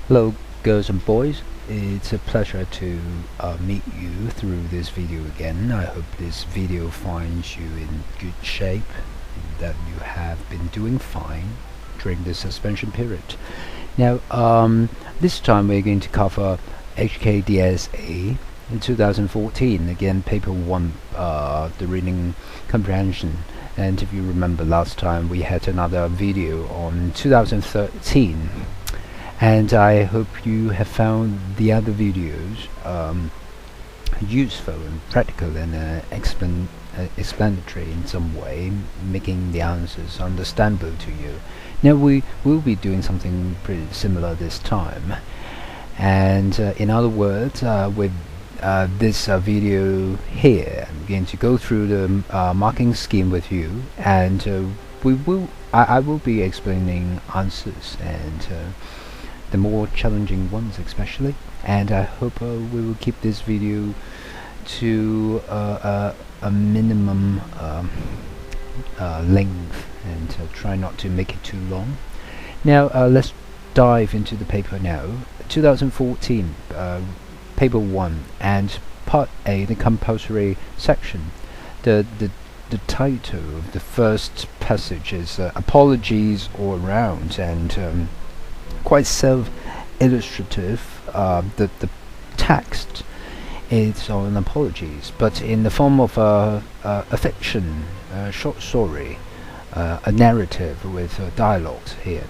Hello girls and boys, it's a pleasure to meet you through this video again. I hope this video finds you in good shape, that you have been doing fine during the suspension period. Now this time we're going to cover HKDSE in 2014, again paper 1, the reading comprehension. And if you remember, last time we had another video on 2013, and I hope you have found the other videos useful and practical and explanatory in some way, making the answers understandable to you. Now we will be doing something pretty similar this time, and in other words, with this video here, I'm going to go through the marking scheme with you, and I will be explaining answers, and the more challenging ones especially, and I hope we will keep this video to a minimum length, and try not to make it too long. Now let's dive into the paper now. 2014, paper 1, and part A, the compulsory section. The title of the first passage is apologies all around, and quite self-illustrative. The text is on apologies, but in the form of a fiction, a short story, a narrative with dialogues here.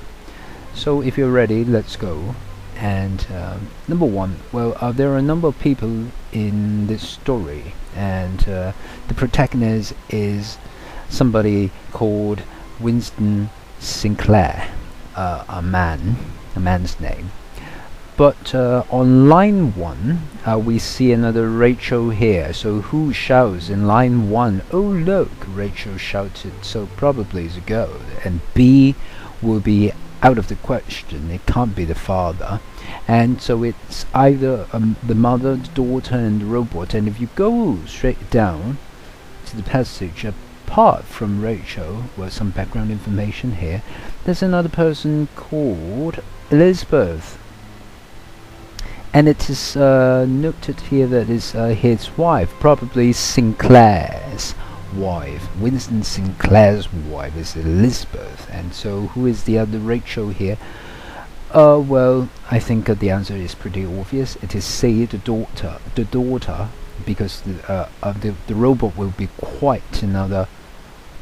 So if you're ready, let's go. And number 1, well, there are a number of people in this story, and the protagonist is somebody called Winston Sinclair, a man's name. But on line 1, we see another Rachel here. So who shouts in line 1? Oh look, Rachel shouted, so probably it's a girl. And B will be out of the question, it can't be the father. And so it's either the mother, the daughter, and the robot. And if you go straight down to the passage, apart from Rachel, well, some background information here, there's another person called Elizabeth, and it is noted here that is his wife, probably Sinclair's wife. Winston Sinclair's wife is Elizabeth. And so who is the other Rachel here? Well, I think the answer is pretty obvious. It is say the daughter, because the robot will be quite another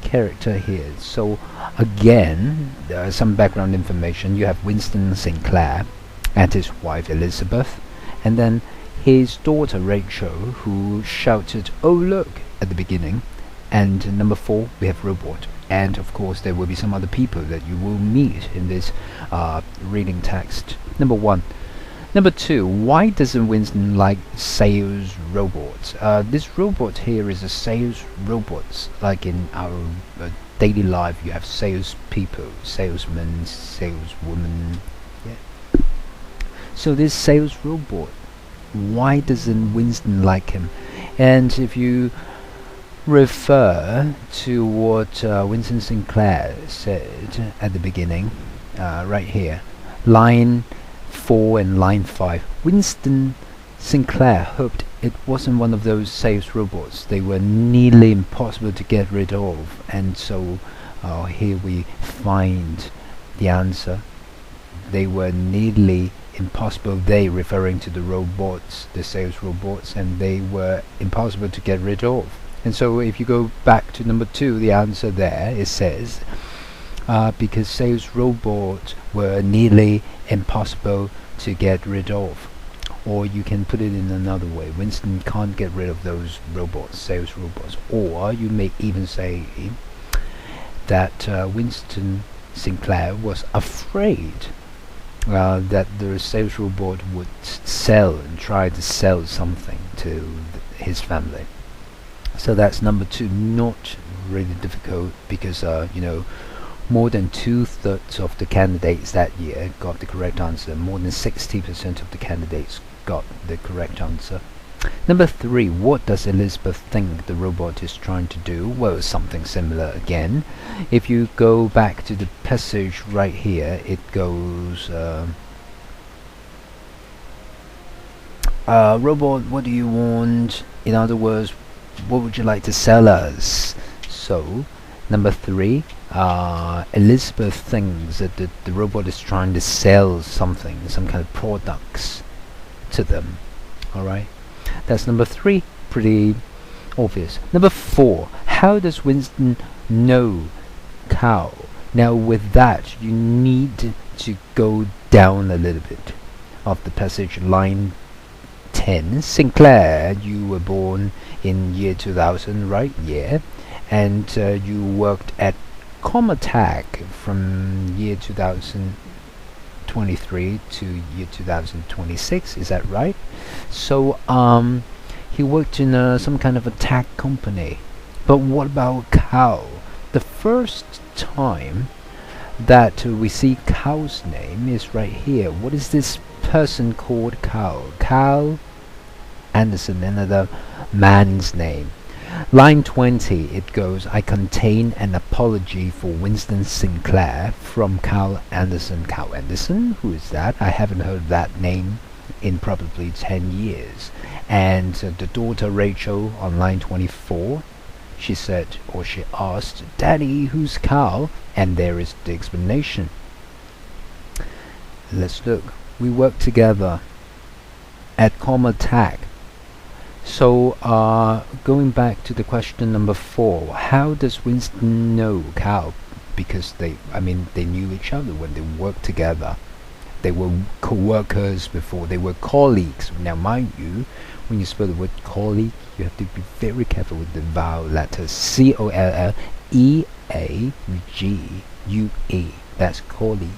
character here. So again, some background information. You have Winston Sinclair and his wife Elizabeth, and then his daughter Rachel, who shouted "Oh look" at the beginning. And number 4, we have robot, and of course there will be some other people that you will meet in this reading text. Number 1. Number 2, why doesn't Winston like sales robots? This robot here is a sales robot. Like in our daily life, you have sales people, salesmen, saleswomen. Yeah. So this sales robot, why doesn't Winston like him? And if you refer to what Winston Sinclair said at the beginning, right here, line 4 and line 5, Winston Sinclair hoped it wasn't one of those sales robots. They were nearly impossible to get rid of. And so here we find the answer. They were nearly impossible, they referring to the robots, the sales robots, and they were impossible to get rid of. And so if you go back to number 2, the answer there, it says because sales robots were nearly impossible to get rid of. Or you can put it in another way, Winston can't get rid of those robots, sales robots. Or you may even say that Winston Sinclair was afraid that the sales robot would sell and try to sell something to his family. So that's number 2, not really difficult, because more than 2/3 of the candidates that year got the correct answer. More than 60% of the candidates got the correct answer. Number 3, what does Elizabeth think the robot is trying to do? Well, something similar again. If you go back to the passage right here, it goes Robot, what do you want? In other words, what would you like to sell us? So, number 3, Elizabeth thinks that the robot is trying to sell something, some kind of products to them. Alright, that's number 3, pretty obvious. Number 4, how does Winston know cow? Now with that, you need to go down a little bit of the passage. Line 10, Sinclair, you were born in year 2000, right? Yeah. And you worked at Comatag from year 2023 to year 2026, is that right? So he worked in some kind of a tech company. But what about cow? The first time that we see cow's name is right here. What is this person called Cow? Cal Anderson, another man's name. Line 20, it goes, I contain an apology for Winston Sinclair from Cal Anderson. Cal Anderson? Who is that? I haven't heard that name in probably 10 years. And the daughter Rachel on line 24, she said, or she asked, Daddy, who's Cal? And there is the explanation. Let's look. We work together at Comatag. So going back to the question number 4, how does Winston know Cal? Because they knew each other when they worked together. They were co-workers before, they were colleagues. Now mind you, when you spell the word colleague, you have to be very careful with the vowel letters. C-O-L-L-E-A-G-U-E. That's colleague.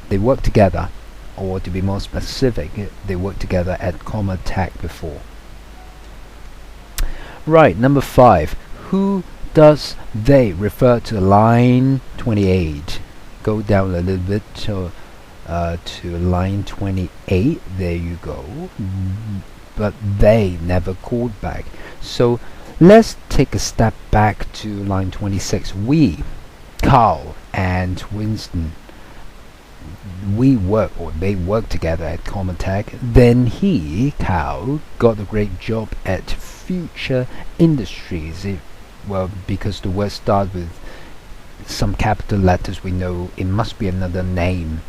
They worked together, or to be more specific, they worked together at Comatag before. Right, number 5. Who does they refer to? Line 28. Go down a little bit to line 28. There you go. But they never called back. So let's take a step back to line 26. We, Carl and Winston, we work, or they work together at Comatag. Then he, Cal, got a great job at Future Industries. Well, because the word starts with some capital letters, we know it must be another name.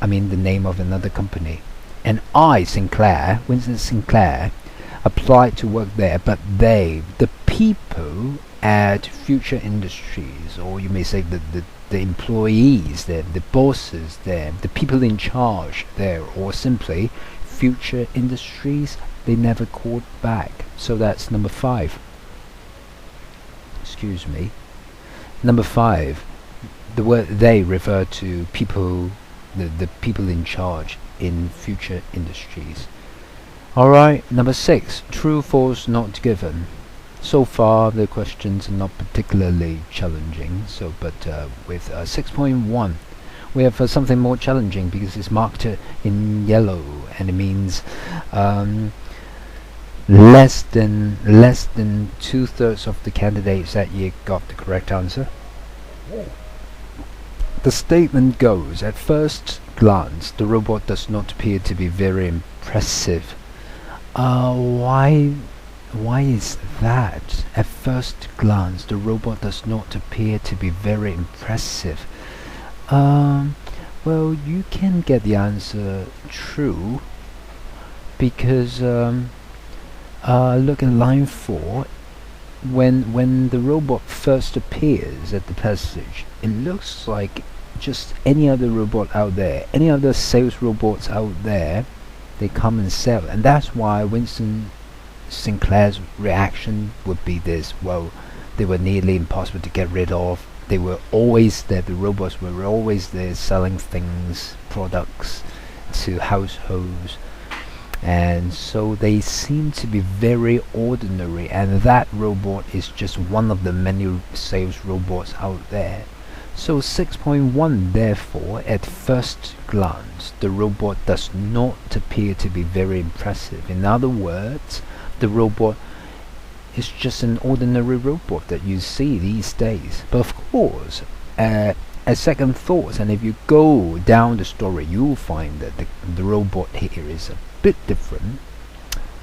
I mean the name of another company. And I, Sinclair, Winston Sinclair, applied to work there, but they, the people at Future Industries, or you may say the employees there, the bosses there, the people in charge there, or simply Future Industries, they never called back. So that's number 5. Excuse me. Number 5, the word they refer to people, the people in charge in Future Industries. Alright, number 6, true, false, not given. So far the questions are not particularly challenging, so but with 6.1 we have something more challenging because it's marked in yellow, and it means less than 2/3 of the candidates that year got the correct answer. The statement goes, at first glance the robot does not appear to be very impressive. Why is that? At first glance the robot does not appear to be very impressive. Well, you can get the answer true because look at line 4. When the robot first appears at the passage, it looks like just any other robot out there, any other sales robots out there. They come and sell, and that's why Winston Sinclair's reaction would be this: well, they were nearly impossible to get rid of. They were always there, the robots were always there selling things, products to households, and so they seem to be very ordinary, and that robot is just one of the many sales robots out there. So 6.1, therefore, at first glance, the robot does not appear to be very impressive. In other words, the robot is just an ordinary robot that you see these days. But of course, a second thought, and if you go down the story, you'll find that the robot here is a bit different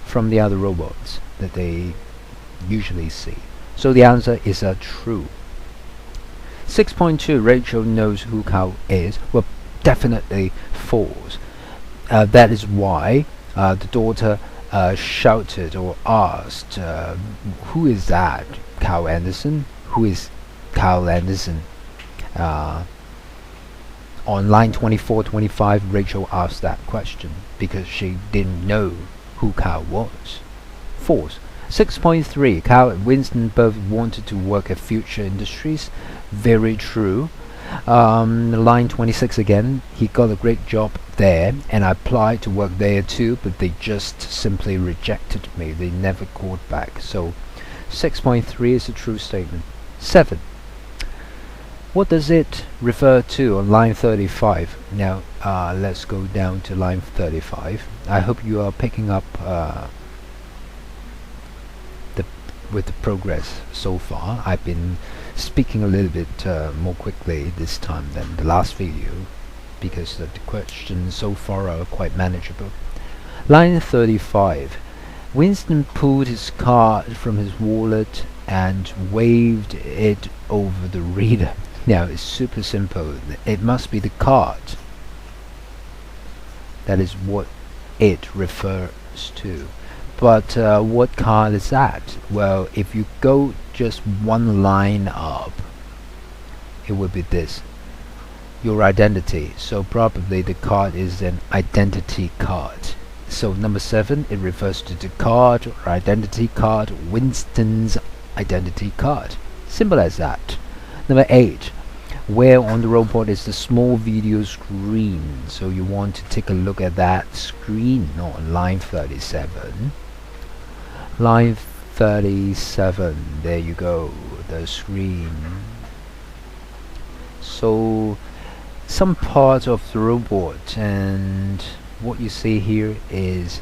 from the other robots that they usually see. So the answer is true. 6.2, Rachel knows who Cow is. Well, definitely false. That is why the daughter shouted or asked, who is that? Cow Anderson? Who is Cow Anderson? On line 24-25, Rachel asked that question because she didn't know who Cow was. False. 6.3, Cow and Winston both wanted to work at Future Industries. Very true. Line 26 again, he got a great job there and I applied to work there too, but they just simply rejected me. They never called back. So 6.3 is a true statement. 7. What does it refer to on line 35? Now let's go down to line 35. I hope you are picking up with the progress so far. I've been speaking a little bit more quickly this time than the last video because the questions so far are quite manageable. Line 35. Winston pulled his card from his wallet and waved it over the reader. Now it's super simple. It must be the card. That is what it refers to. But what card is that? Well, if you go just one line up, it would be this: your identity. So probably the card is an identity card. So number 7, it refers to the card or identity card, Winston's identity card. Simple as that. Number 8, where on the robot is the small video screen? So you want to take a look at that screen on line 37. Line 37, there you go, the screen. So some part of the robot, and what you see here is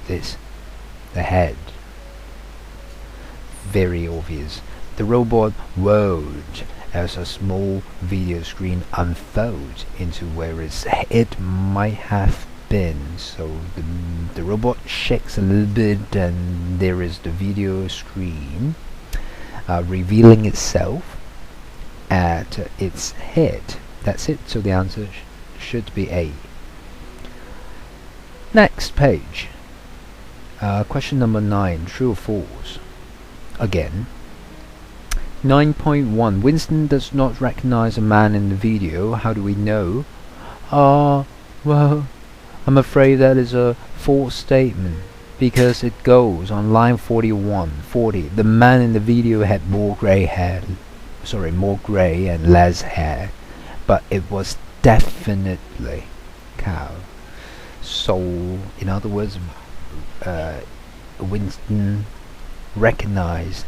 this, the head. Very obvious. The robot world as a small video screen unfolds into where it might have been. So the robot shakes a little bit and there is the video screen revealing itself at its head. That's it. So the answer should be A. Next page. Question number 9, true or false? Again. 9.1, Winston does not recognize a man in the video. How do we know? Well, I'm afraid that is a false statement because it goes on line 40. The man in the video had more grey and less hair, but it was definitely Cow. So in other words, Winston recognized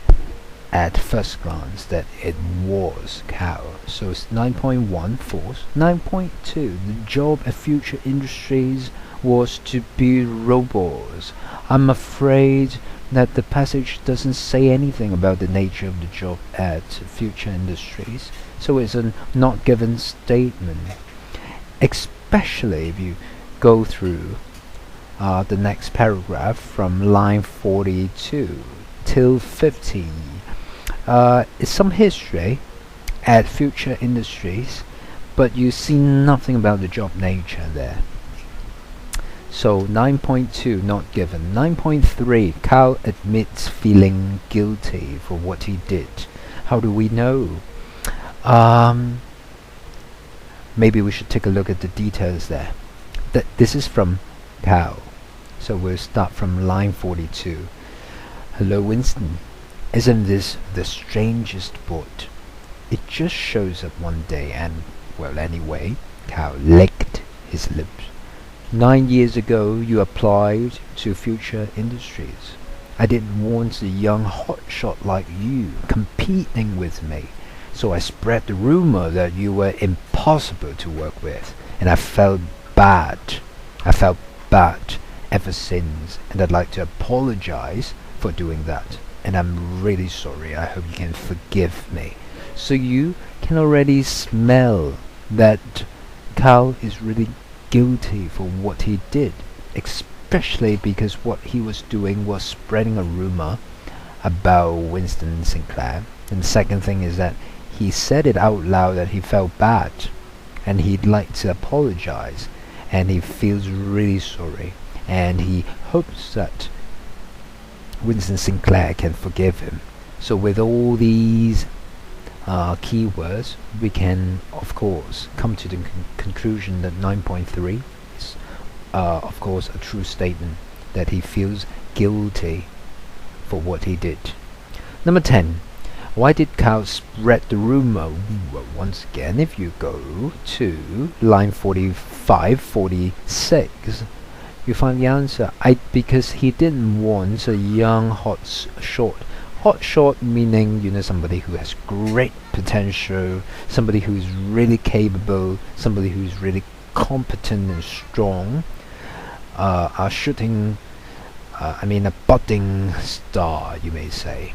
at first glance that it was Cow. So it's 9.1 false. 9.2, the job at Future Industries was to build robots. I'm afraid that the passage doesn't say anything about the nature of the job at Future Industries, so it's a not given statement, especially if you go through the next paragraph from line 42 till 50. It's some history at Future Industries, but you see nothing about the job nature there. So 9.2 not given. 9.3, Cow admits feeling guilty for what he did. How do we know? Maybe we should take a look at the details there. This is from Cow. So we'll start from line 42. Hello Winston. Isn't this the strangest boat? It just shows up one day and, well, anyway, Cow licked his lips. 9 years ago you applied to Future Industries. I didn't want a young hotshot like you competing with me, so I spread the rumor that you were impossible to work with, and I felt bad. Ever since, and I'd like to apologize for doing that. And I'm really sorry. I hope you can forgive me. So you can already smell that Carl is really guilty for what he did, especially because what he was doing was spreading a rumor about Winston Sinclair. And the second thing is that he said it out loud that he felt bad and he'd like to apologize, and he feels really sorry, and he hopes that Winston Sinclair can forgive him. So with all these keywords, we can of course come to the conclusion that 9.3 is of course a true statement that he feels guilty for what he did. Number 10. Why did Carl spread the rumor? Well, once again, if you go to line 45, 46, you find the answer. Because he didn't want a young hotshot meaning, somebody who has great potential, somebody who's really capable, somebody who's really competent and strong, a budding star, you may say.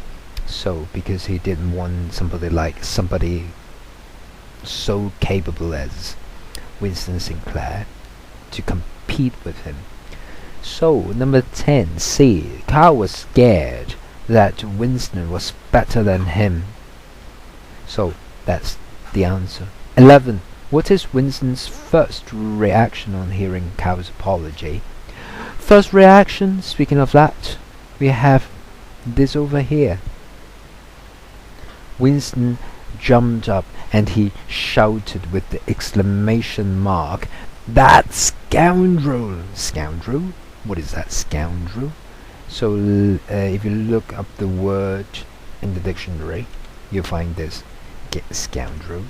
So because he didn't want somebody so capable as Winston Sinclair to compete with him. So number 10, C. Carl was scared that Winston was better than him. So that's the answer. 11. What is Winston's first reaction on hearing Carl's apology? First reaction, speaking of that, we have this over here. Winston jumped up and he shouted with the exclamation mark, "That scoundrel!" Scoundrel? What is that, scoundrel? So if you look up the word in the dictionary, you'll find this, scoundrel.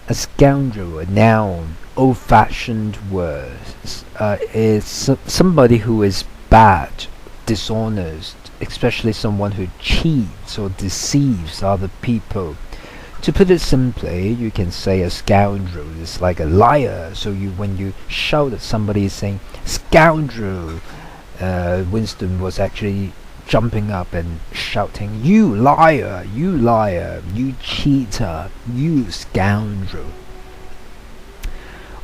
A scoundrel, a noun, old-fashioned word, is somebody who is bad, dishonest, especially someone who cheats or deceives other people. To put it simply, you can say a scoundrel is like a liar. So when you shout at somebody saying scoundrel, Winston was actually jumping up and shouting, "You liar, you liar, you cheater, you scoundrel."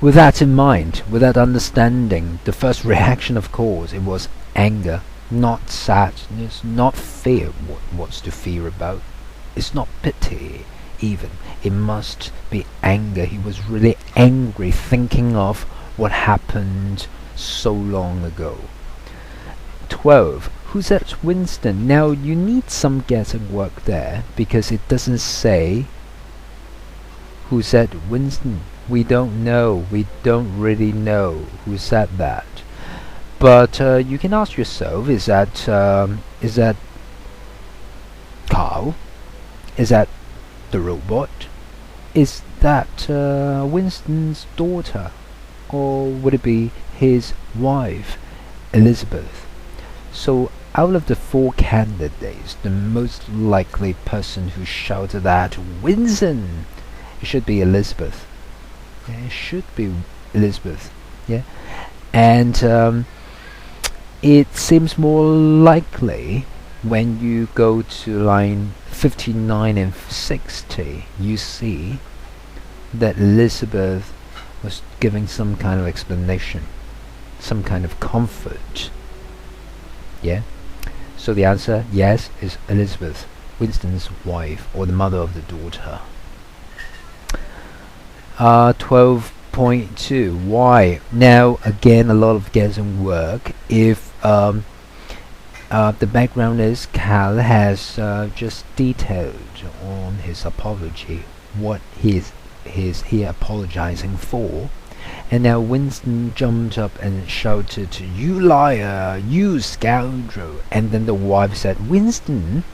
With that in mind, with that understanding, the first reaction, of course, it was anger. Not sadness, not fear. What's to fear about? It's not pity even. It must be anger. He was really angry thinking of what happened so long ago. 12. Who's that Winston? Now you need some guesswork there because it doesn't say who said Winston. We don't know. We don't really know who said that. But you can ask yourself, is that Carl? Is that the robot? Is that Winston's daughter? Or would it be his wife, Elizabeth? So out of the 4 candidates, the most likely person who shouted at Winston, it should be Elizabeth. Yeah, it should be Elizabeth. Yeah, and it seems more likely when you go to line 59 and 60, you see that Elizabeth was giving some kind of explanation, some kind of comfort. Yeah? So the answer, yes, is Elizabeth, Winston's wife, or the mother of the daughter. 12.2. Why? Now again, a lot of guessing work. If the background is Carl has just detailed on his apology what he apologizing for, and now Winston jumped up and shouted, "You liar, you scoundrel," and then the wife said, "Winston."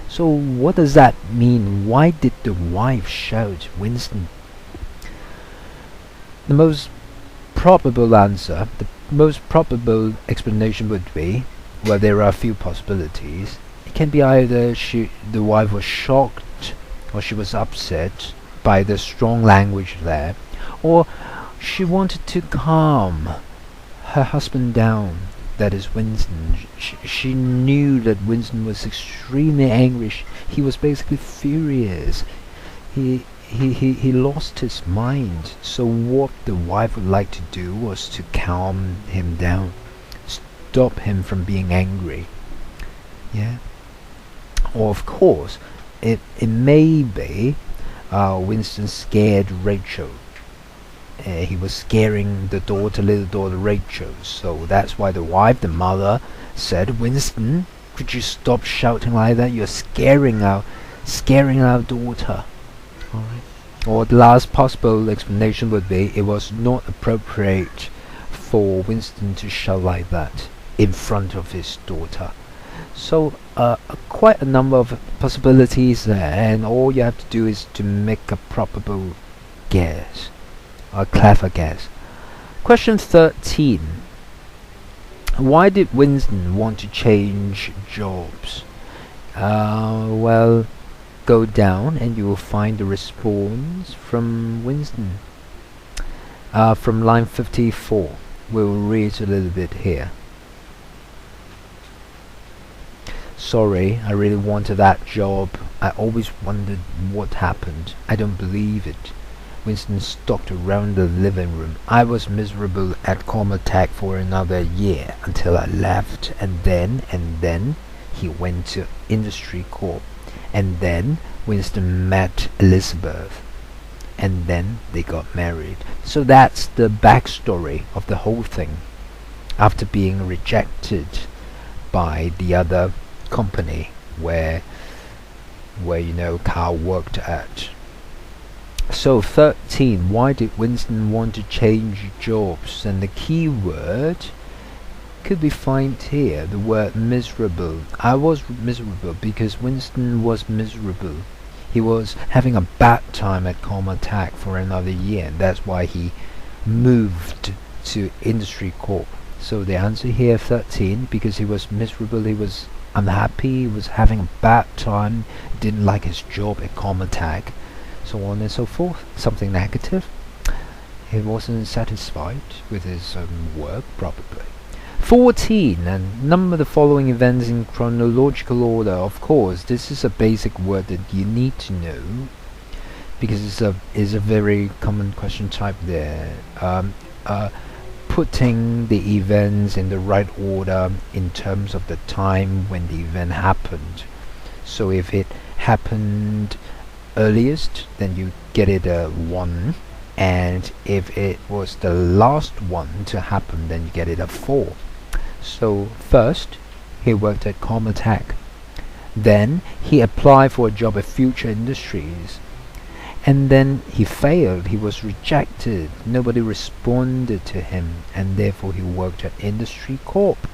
So what does that mean? Why did the wife shout Winston? The most probable answer, the most probable explanation would be, well, there are a few possibilities. It can be either the wife was shocked or she was upset by the strong language there, or she wanted to calm her husband down that is Winston. She knew that Winston was extremely angry. He was basically furious. He lost his mind. So what the wife would like to do was to calm him down, stop him from being angry. Yeah. Or of course, it may be Winston scared Rachel. He was scaring the little daughter Rachel. So that's why the wife, the mother, said, "Winston, could you stop shouting like that? You're scaring our daughter." All right. Or the last possible explanation would be it was not appropriate for Winston to shout like that in front of his daughter. So quite a number of possibilities there, and all you have to do is to make a probable guess, a clever guess. Question 13. Why did Winston want to change jobs? Well, go down and you will find the response from Winston. From line 54. We'll read a little bit here. "Sorry, I really wanted that job. I always wondered what happened. I don't believe it." Winston stalked around the living room. "I was miserable at Cormatech for another year until I left, and then he went to Industry Corp. And then Winston met Elizabeth, and then they got married." So that's the backstory of the whole thing. After being rejected by the other company where Carl worked at. So 13, why did Winston want to change jobs? And the key word could be found here, the word miserable. I was miserable because Winston was miserable. He was having a bad time at Cormatech for another year, and that's why he moved to Industry Corp. So the answer here 13, because he was miserable, he was unhappy, he was having a bad time, didn't like his job at Cormatech, so on and so forth. Something negative. He wasn't satisfied with his work, probably. 14, and number the following events in chronological order. Of course, this is a basic word that you need to know because it's a very common question type there. Putting the events in the right order in terms of the time when the event happened. So if it happened earliest, then you get it a 1, and if it was the last one to happen, then you get it a 4. So first, he worked at Cormatech. Then he applied for a job at Future Industries. And then he failed, he was rejected, nobody responded to him, and therefore he worked at Industry Corp.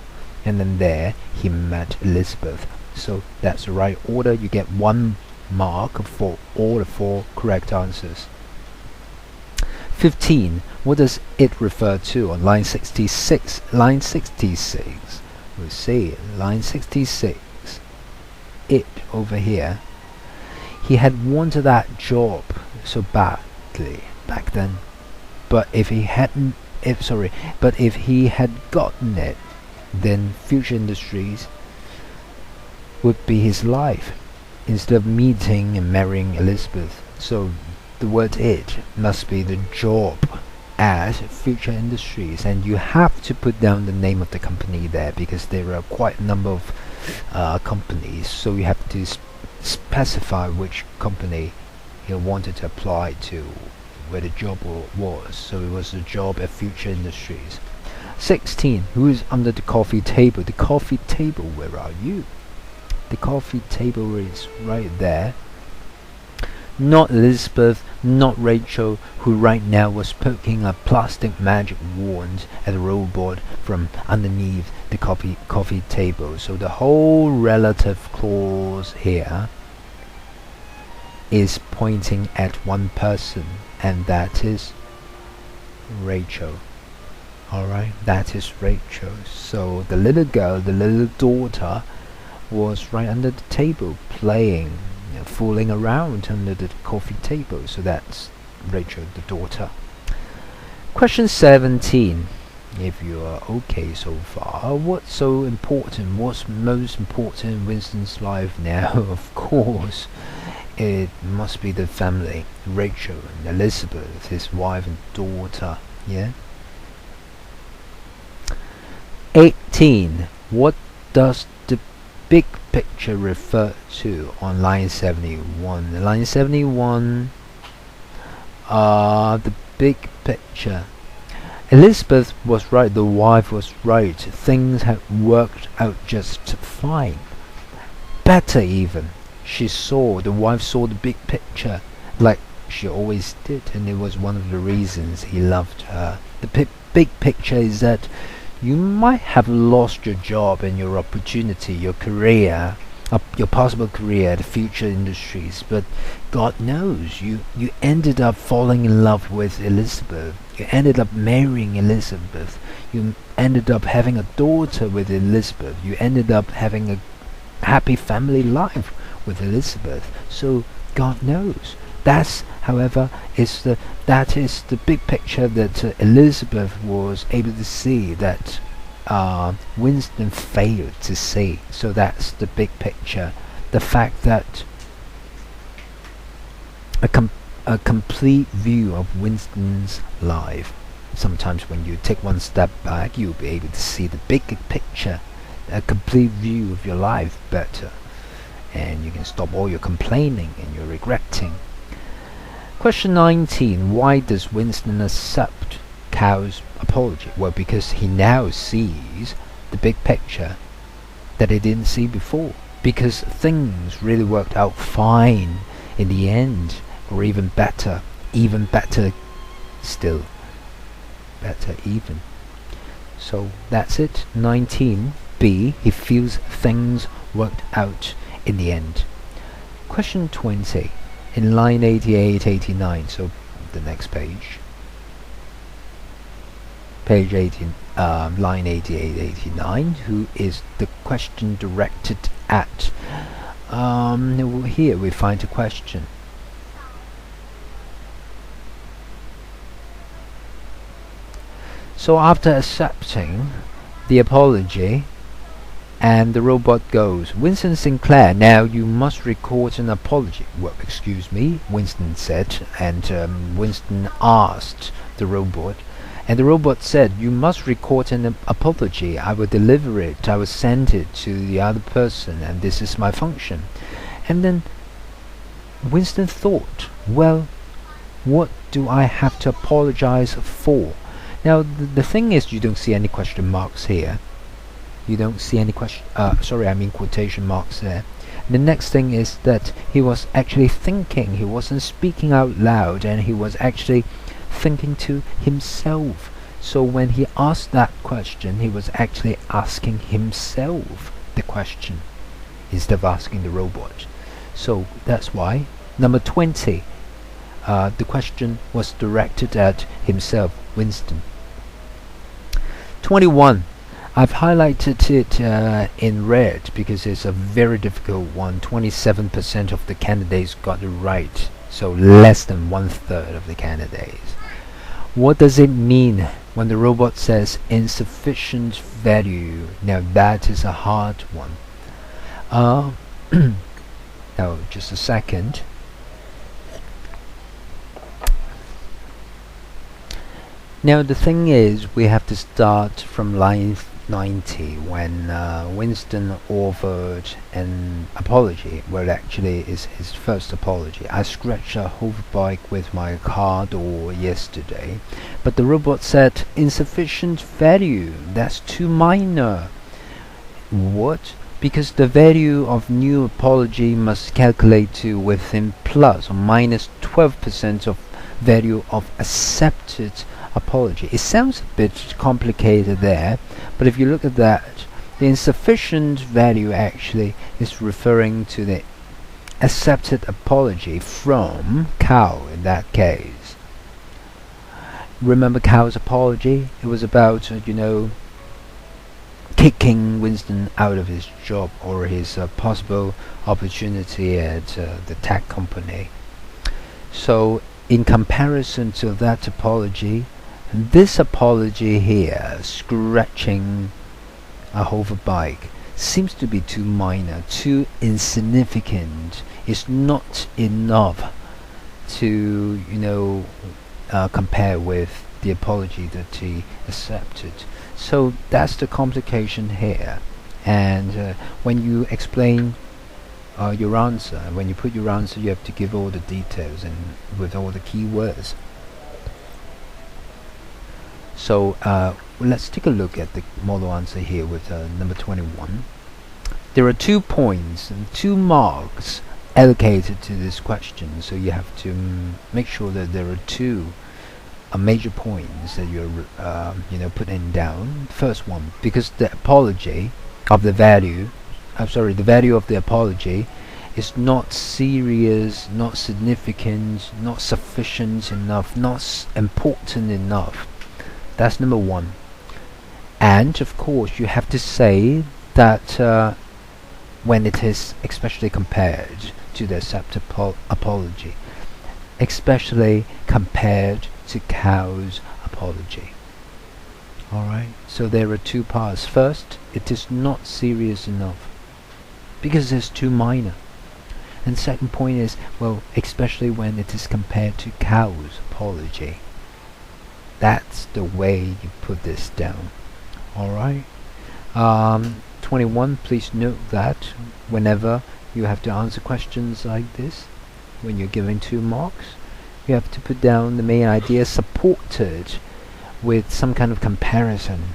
And then there he met Elizabeth. So that's the right order. You get 1 mark for all the 4 correct answers. 15. What does it refer to on line 66? Line 66. We'll see. Line 66. It over here. He had wanted that job so badly back then. But if he had gotten it, then Future Industries would be his life instead of meeting and marrying Elizabeth. So the word "it" must be the job at Future Industries, and you have to put down the name of the company there because there are quite a number of companies, so you have to specify which company he wanted to apply to, where the job was. So it was a job at Future Industries. 16. Who is under the coffee table? The coffee table, where are you? The coffee table is right there. Not Elizabeth, not Rachel, who right now was poking a plastic magic wand at a robot from underneath the coffee table. So the whole relative clause here is pointing at one person, and that is Rachel. Alright, that is Rachel. So the little girl, the little daughter, was right under the table playing, fooling around under the coffee table. So that's Rachel, the daughter. Question 17. if you are okay so far. What's so important? What's most important in Winston's life now? Of course, it must be the family. Rachel and Elizabeth, his wife and daughter. Yeah. 18. What does the big picture refer to on line 71? Line 71, the big picture. Elizabeth was right, the wife was right. Things had worked out just fine. Better even. The wife saw the big picture, like she always did, and it was one of the reasons he loved her. The big picture is that you might have lost your job and your opportunity, your career, your possible career, the future industries, but God knows you ended up falling in love with Elizabeth. You ended up marrying Elizabeth. You ended up having a daughter with Elizabeth. You ended up having a happy family life with Elizabeth. So God knows. However, that is the big picture that Elizabeth was able to see, that Winston failed to see. So that's the big picture. The fact that a complete view of Winston's life. Sometimes when you take one step back, you'll be able to see the bigger picture, a complete view of your life better, and you can stop all your complaining and your regretting. Question 19. Why does Winston accept Cal's apology? Well, because he now sees the big picture that he didn't see before. Because things really worked out fine in the end, or even better still. Better even. So that's it. 19b. He feels things worked out in the end. Question 20. In line 88-89, so the next page. Page 18, line 88-89. Who is the question directed at? Here we find a question. So after accepting the apology, and the robot goes, Winston Sinclair, now you must record an apology. Well, excuse me, Winston said, and Winston asked the robot, and the robot said, you must record an apology. I will deliver it, I will send it to the other person, and this is my function. And then Winston thought, well, what do I have to apologize for? Now the thing is, you don't see any question marks here. You don't see any quotation marks there. The next thing is that he was actually thinking. He wasn't speaking out loud, and he was actually thinking to himself. So when he asked that question, he was actually asking himself the question instead of asking the robot. So that's why. Number 20. The question was directed at himself, Winston. 21. I've highlighted it in red because it's a very difficult one. 27% of the candidates got it right, so less than 1/3 of the candidates. What does it mean when the robot says insufficient value? Now that is a hard one. Now just a second. Now the thing is, we have to start from line 90 when Winston offered an apology. Well, actually it's his first apology. I scratched a hoverbike with my car door yesterday, but the robot said insufficient value, that's too minor. What? Because the value of new apology must calculate to within plus or minus 12% of value of accepted apology. It sounds a bit complicated there, but if you look at that, the insufficient value actually is referring to the accepted apology from Cal in that case. Remember Cal's apology? It was about, kicking Winston out of his job or his possible opportunity at the tech company. So in comparison to that apology, This apology here, scratching a hoverbike, seems to be too minor, too insignificant. It's not enough to, compare with the apology that he accepted. So that's the complication here. And when you explain your answer, when you put your answer, you have to give all the details and with all the keywords. So let's take a look at the model answer here with number 21. There are 2 points and 2 marks allocated to this question, so you have to make sure that there are 2 major points that you're putting down. First one, because the apology of the value of the apology is not serious, not significant, not sufficient enough, not important enough. That's number 1. And of course you have to say that when it is especially compared to the accepted apology, especially compared to Cow's apology. Alright, so there are 2 parts. First, it is not serious enough because it's too minor. And second point is, well, especially when it is compared to Cow's apology. That's the way you put this down. Alright. 21, please note that whenever you have to answer questions like this, when you're giving 2 marks, you have to put down the main idea supported with some kind of comparison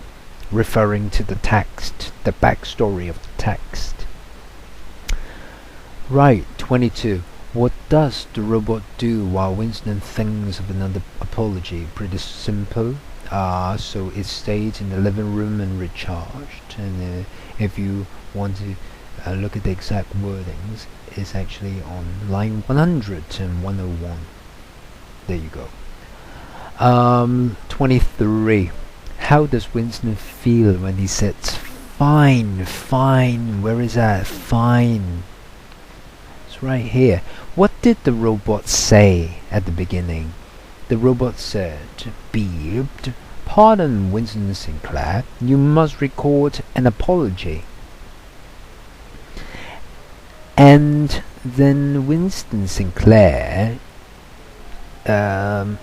referring to the text, the backstory of the text. Right, 22. What does the robot do while Winston thinks of another apology? Pretty simple. So it stays in the living room and recharged. And if you want to look at the exact wordings, it's actually on line 100 and 101. There you go. 23. How does Winston feel when he says fine, fine? Where is that? Fine. It's right here. What did the robot say at the beginning? The robot said, beeped, "Pardon, Winston Sinclair, you must record an apology." And then Winston Sinclair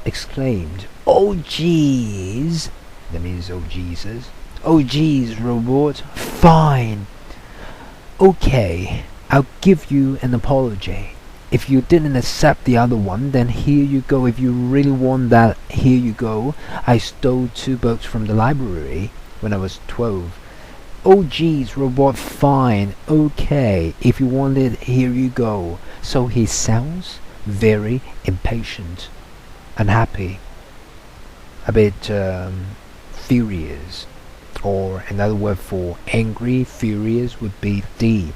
exclaimed, "Oh jeez," that means oh Jesus, "oh jeez, robot, fine. Okay, I'll give you an apology. If you didn't accept the other one, then here you go. If you really want that, here you go. I stole 2 books from the library when I was 12. Oh geez, robot, fine. Okay, if you want it, here you go." So he sounds very impatient, unhappy, a bit furious, or another word for angry, furious would be D.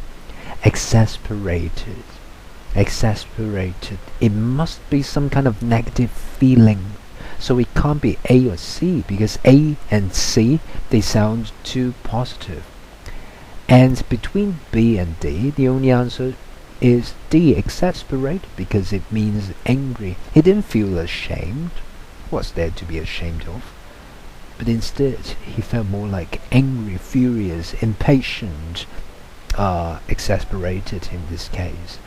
Exasperated. Exasperated. It must be some kind of negative feeling. So it can't be A or C, because A and C, they sound too positive. And between B and D, the only answer is D, exasperated, because it means angry. He didn't feel ashamed. What's there to be ashamed of? But instead, he felt more like angry, furious, impatient, exasperated in this case.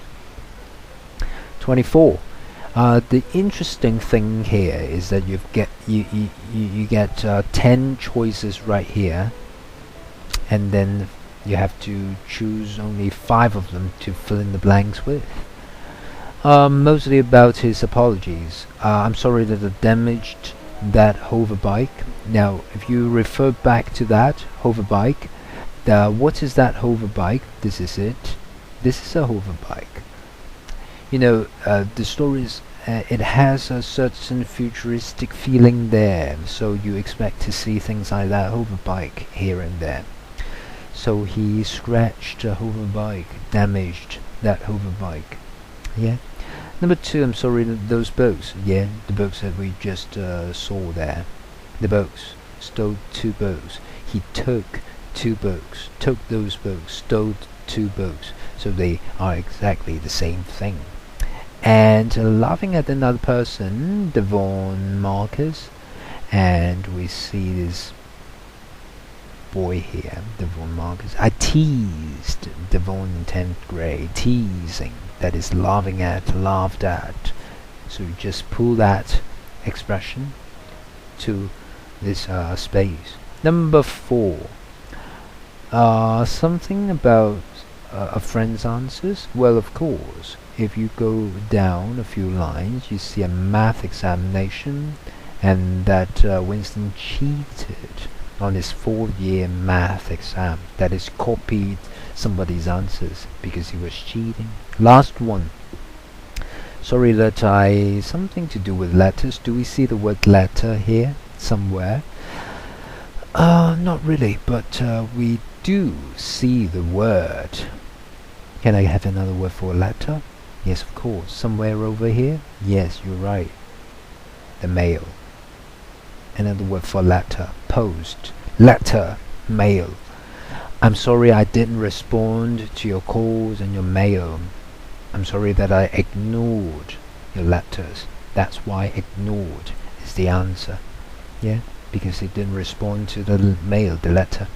24. The interesting thing here is that you get 10 choices right here, and then you have to choose only 5 of them to fill in the blanks with. Mostly about his apologies. I'm sorry that I damaged that hoverbike. Now, if you refer back to that hoverbike, what is that hoverbike? This is it. This is a hoverbike. The story is, it has a certain futuristic feeling there, so you expect to see things like that hoverbike here and there. So he scratched a hoverbike, damaged that hoverbike. Yeah. Number 2, I'm sorry, those books. Yeah, the books that we just saw there. The books. Stole 2 books. He took 2 books. Took those books. Stole 2 books. So they are exactly the same thing. And laughing at another person, Devon Marcus, and we see this boy here, Devon Marcus. I teased Devon in 10th grade. Teasing, that is laughing at, laughed at. So you just pull that expression to this space. Number 4. Something about a friend's answers. Well, of course, if you go down a few lines, you see a math examination, and that Winston cheated on his 4th-year math exam. That is, copied somebody's answers because he was cheating. Last one. Sorry that something to do with letters. Do we see the word letter here somewhere? Not really, but we do see the word. Can I have another word for letter? Yes, of course. Somewhere over here? Yes, you're right. The mail. Another word for letter. Post. Letter. Mail. I'm sorry I didn't respond to your calls and your mail. I'm sorry that I ignored your letters. That's why ignored is the answer. Yeah? Because it didn't respond to the mail, the letter.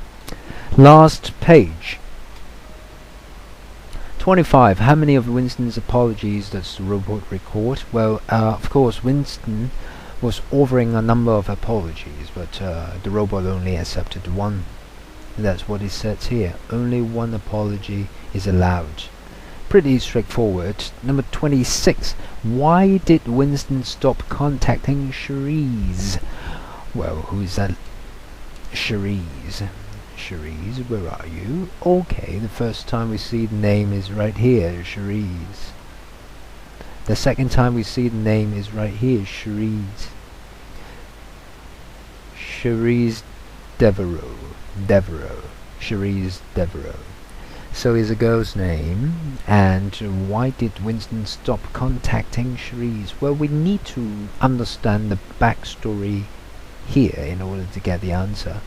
Last page. 25. How many of Winston's apologies does the robot record? Well, of course, Winston was offering a number of apologies, but the robot only accepted one. That's what it says here. Only one apology is allowed. Pretty straightforward. Number 26. Why did Winston stop contacting Cherise? Well, who is that? Cherise. Cherise, where are you? Okay, the first time we see the name is right here, Cherise. The second time we see the name is right here, Cherise. Cherise Devereaux. Cherise Devereaux. So is a girl's name. And why did Winston stop contacting Cherise? Well, we need to understand the backstory here in order to get the answer.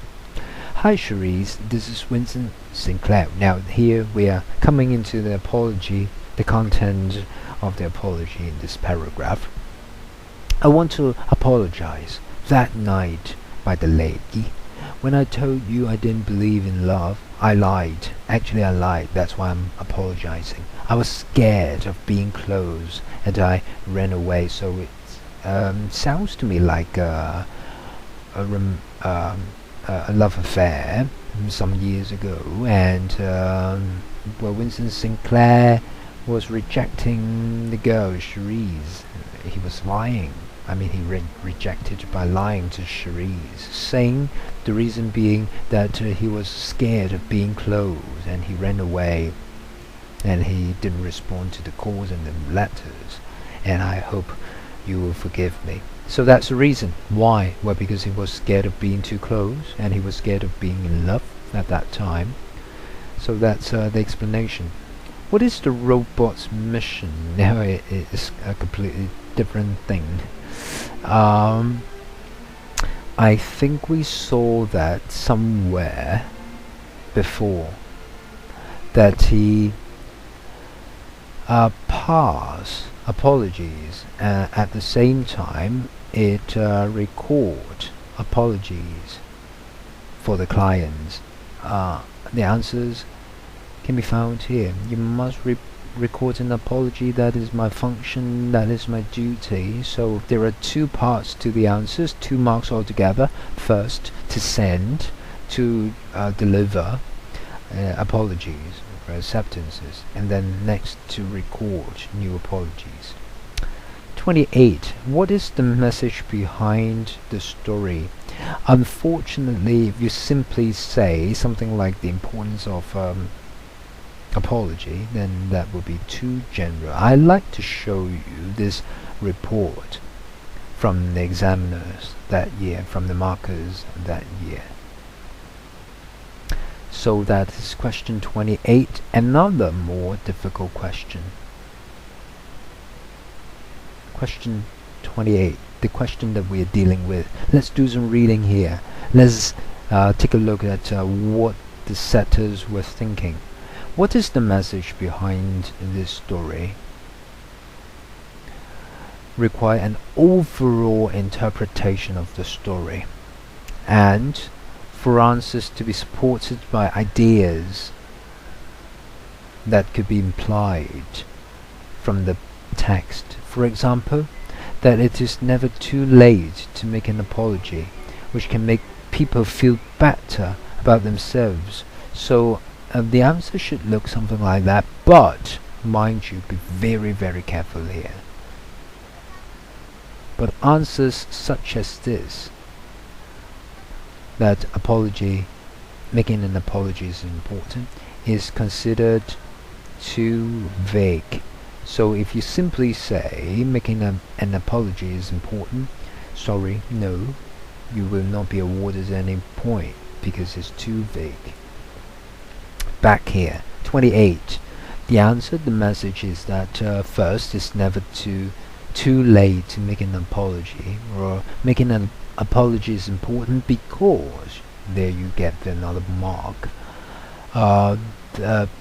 Hi Cherise, this is Winston Sinclair. Now here we are coming into the apology, the content of the apology in this paragraph. I want to apologize. That night by the lake, when I told you I didn't believe in love, I lied. Actually I lied, that's why I'm apologizing. I was scared of being close and I ran away. So it sounds to me like a love affair some years ago, and well, Winston Sinclair was rejecting the girl, Cherise. He was lying. I mean, he rejected by lying to Cherise, saying the reason being that he was scared of being close, and he ran away, and he didn't respond to the calls and the letters, and I hope you will forgive me. So that's the reason. Why? Well, because he was scared of being too close, and he was scared of being in love at that time. So that's the explanation. What is the robot's mission? Now it is a completely different thing. I think we saw that somewhere before, that he pass apologies, at the same time it record apologies for the clients. The answers can be found here. You must record an apology. That is my function, that is my duty. So there are 2 parts to the answers, 2 marks altogether. First, to send, to deliver apologies or acceptances, and then next to record new apologies. 28. What is the message behind the story? Unfortunately, if you simply say something like the importance of apology, then that would be too general. I like to show you this report from the examiners that year, from the markers that year. So that is question 28. Another more difficult question. Question 28, the question that we are dealing with. Let's do some reading here. Let's take a look at what the setters were thinking. What is the message behind this story? require an overall interpretation of the story, and for answers to be supported by ideas that could be implied from the text. For example, that it is never too late to make an apology, which can make people feel better about themselves. So the answer should look something like that, but mind you, be very, very careful here. But answers such as this, that making an apology is important, is considered too vague. So if you simply say making an apology is important, sorry, no, you will not be awarded any point because it's too vague. Back here, 28. The answer, the message is that first, it's never too late to make an apology, or making an apology is important because there you get another mark.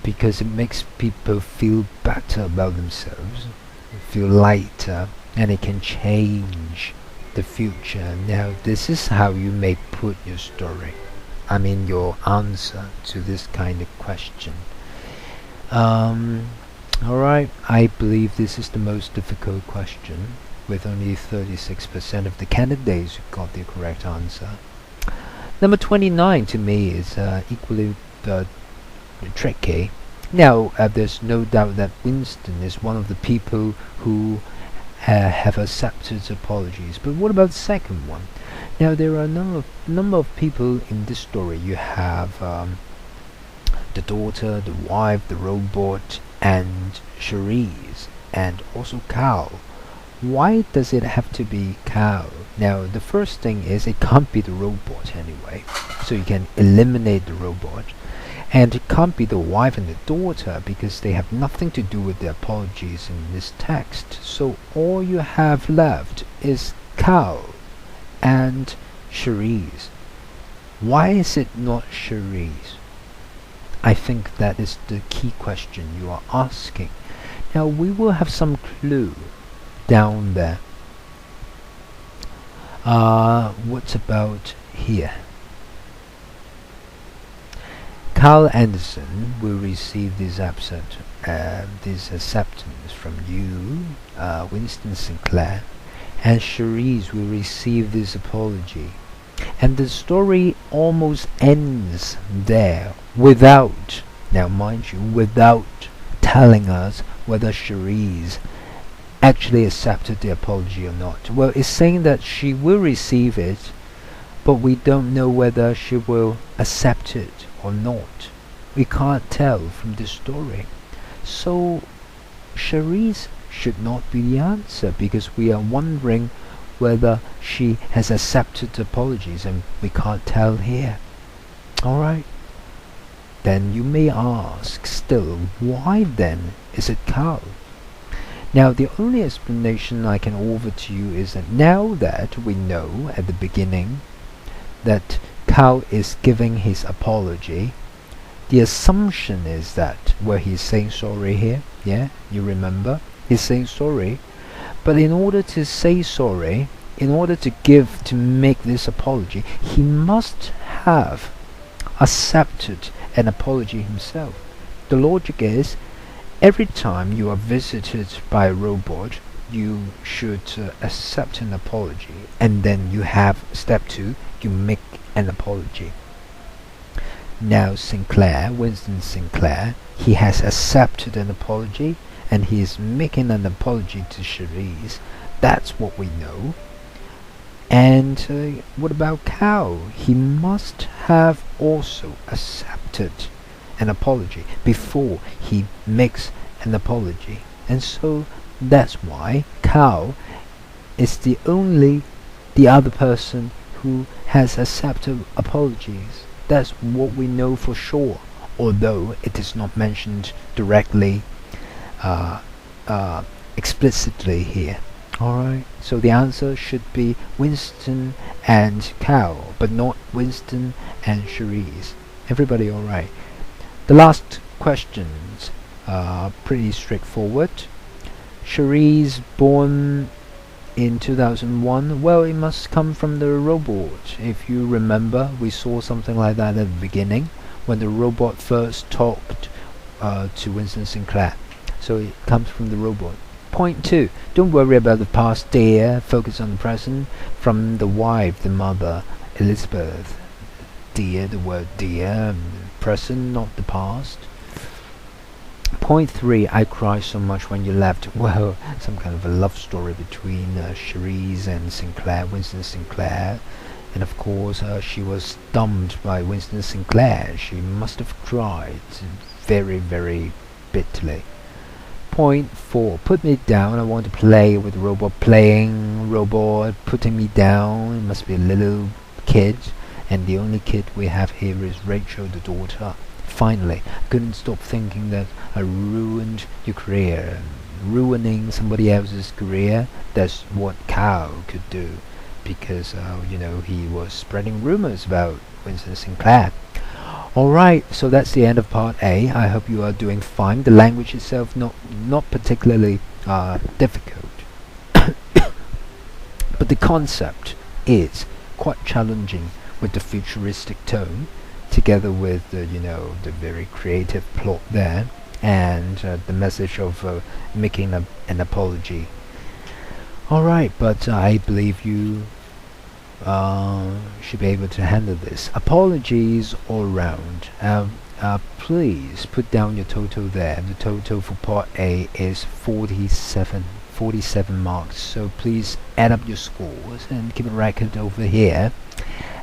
Because it makes people feel better about themselves, feel lighter, and it can change the future. Now this is how you may put your story, your answer to this kind of question. Alright, I believe this is the most difficult question, with only 36% of the candidates who got the correct answer. Number 29 to me is equally tricky. Now there's no doubt that Winston is one of the people who have accepted apologies, but what about the second one? Now there are a number of people in this story. You have the daughter, the wife, the robot, and Cherise, and also Cal. Why does it have to be Cal? Now the first thing is it can't be the robot anyway, so you can eliminate the robot. And it can't be the wife and the daughter because they have nothing to do with the apologies in this text. So all you have left is Cal and Cherise. Why is it not Cherise? I think that is the key question you are asking. Now we will have some clue down there. What about here? Carl Anderson will receive this acceptance from you, Winston Sinclair, and Cherise will receive this apology. And the story almost ends there without, now mind you, without telling us whether Cherise actually accepted the apology or not. Well, it's saying that she will receive it, but we don't know whether she will accept it or not. We can't tell from this story. So Cherise should not be the answer because we are wondering whether she has accepted the apologies and we can't tell here. Alright. Then you may ask still, why then is it Carl? Now the only explanation I can offer to you is that now that we know at the beginning that Carl is giving his apology, the assumption is that, well, he's saying sorry here, yeah, you remember, he's saying sorry, but in order to say sorry, in order to make this apology, he must have accepted an apology himself. The logic is, every time you are visited by a robot, you should accept an apology, and then you have step 2, you make an apology. Now Sinclair, Winston Sinclair, he has accepted an apology and he is making an apology to Cherise. That's what we know. And what about Cal? He must have also accepted an apology before he makes an apology. And so that's why Cal is the other person who has accepted apologies. That's what we know for sure, although it is not mentioned directly, explicitly here. Alright, so the answer should be Winston and Cal, but not Winston and Cherise. Everybody alright? The last questions are pretty straightforward. Cherise born in 2001? Well, it must come from the robot. If you remember, we saw something like that at the beginning when the robot first talked to Winston Sinclair. So it comes from the robot. Point 2. Don't worry about the past, dear. Focus on the present. From the wife, the mother, Elizabeth. Dear, the word dear. Present, not the past. Point 3. I cried so much when you left. Well, some kind of a love story between Cherise and Sinclair, Winston Sinclair. And of course, she was dumped by Winston Sinclair. She must have cried very, very bitterly. Point 4. Put me down. I want to play with the robot. Playing robot, putting me down. It must be a little kid. And the only kid we have here is Rachel, the daughter. Finally, I couldn't stop thinking that I ruined your career. Ruining somebody else's career, that's what Cow could do. Because, he was spreading rumors about Winston Sinclair. Alright, so that's the end of part A. I hope you are doing fine. The language itself not particularly difficult. But the concept is quite challenging with the futuristic tone, together with the very creative plot there, and the message of making an apology. Alright, but I believe you should be able to handle this. Apologies all round. Please put down your total there. The total for part A is 47 marks, so please add up your scores and keep a record over here,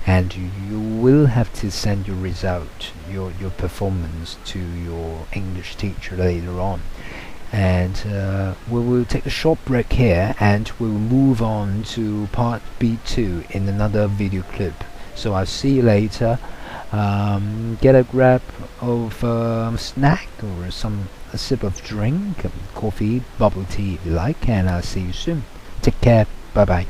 and you will have to send your result, your performance, to your English teacher later on. And we will take a short break here, and we will move on to part B2 in another video clip. So I'll see you later. Get a grab of snack or a sip of drink, coffee, bubble tea if you like, and I'll see you soon. Take care. Bye bye.